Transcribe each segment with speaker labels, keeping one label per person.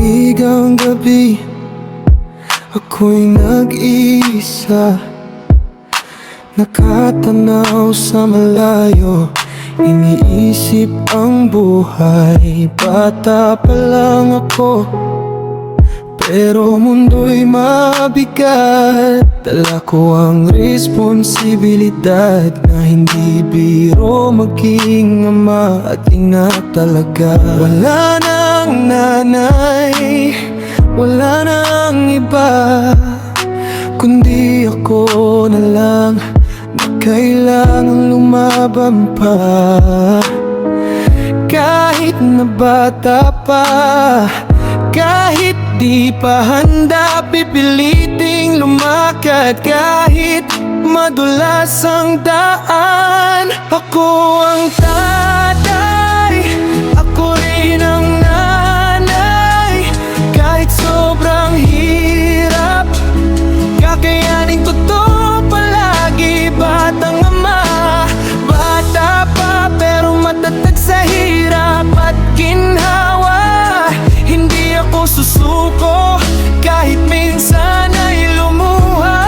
Speaker 1: malamig ang gabi, ako'y nag-iisa, nakatanaw sa malayo, iniisip ang buhay. Bata pa lang ako, pero mundo'y mabigat. Dala ko ang responsibilidad na hindi biro maging ama at ina talaga. Wala nang nanay, wala nang iba, kundi ako na lang na kailangang lumaban pa. Kahit na bata pa, kahit di pa handa, pipiliting lumakad. Kahit madulas ang daan, ako ang tatay, ako rin ang nanay. Kahit sobrang hirap, kakayanin ko to palagi. Batang ama, bata pa pero matatag sa hirap at ginhawa. Hindi ako susuko kahit minsan ay lumuha.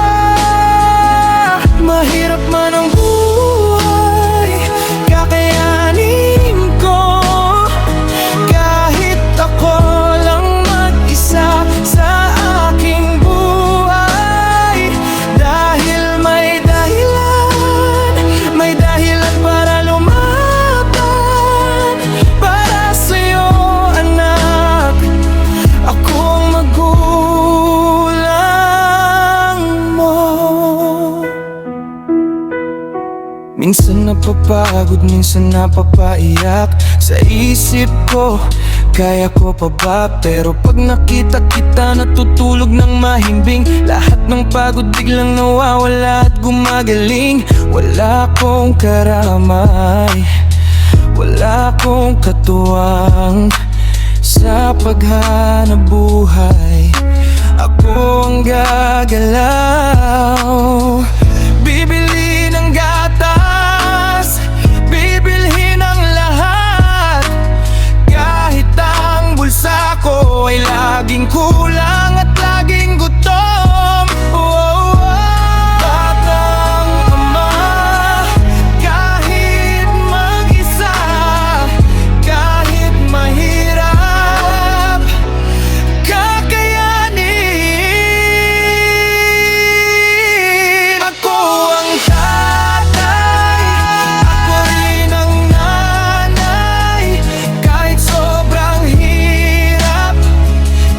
Speaker 1: Mahirap man ang buhay, kakayanin ko. Kahit ako lang mag-isa sa aking buhay. Dahil may dahilan para lumaban. Para sa'yo anak, ako ang magulang mo. Minsan napapagod, minsan napapaiyak. Sa isip ko, kaya ko pa ba? Pero pag nakita kita natutulog ng mahimbing, lahat ng pagod biglang nawawala at gumagaling. Wala akong karamay, wala akong katuwang sa paghanap buhay. Ako ang gagalaw, bibili ng gatas, bibilhin ang lahat. Kahit ang bulsa ko ay laging kulang at laging gutom. Batang ama, kahit mag-isa, kahit mahirap, kakayanin. Ako ang tatay, ako rin ang nanay. Kahit sobrang hirap,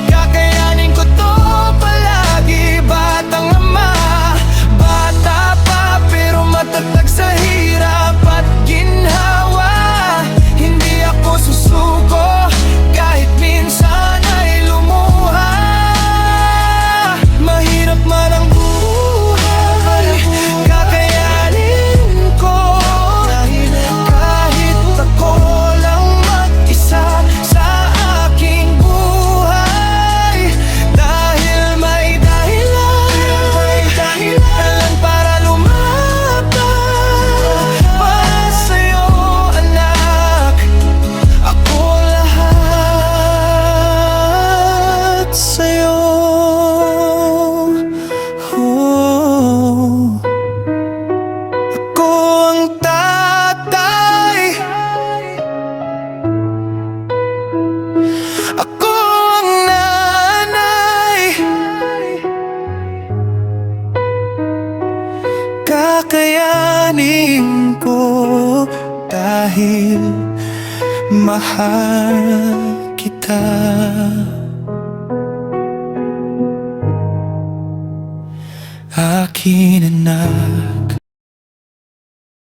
Speaker 1: kakayanin ko to palagi. Batang ama, bata pa pero matatag sa hirap at ginhawa. Hindi ako susuko kahit minsan ay lumuha. Mahirap man ang buhay, kakayanin ko. Kahit ako lang mag-isa sa aking buhay. Dahil may dahilan para lumaban. Para sa'yo anak, ako lahat sa'yo. Ako ang tatay, ako ang nanay. Kakayanin ko dahil mahal kita. Akin anak.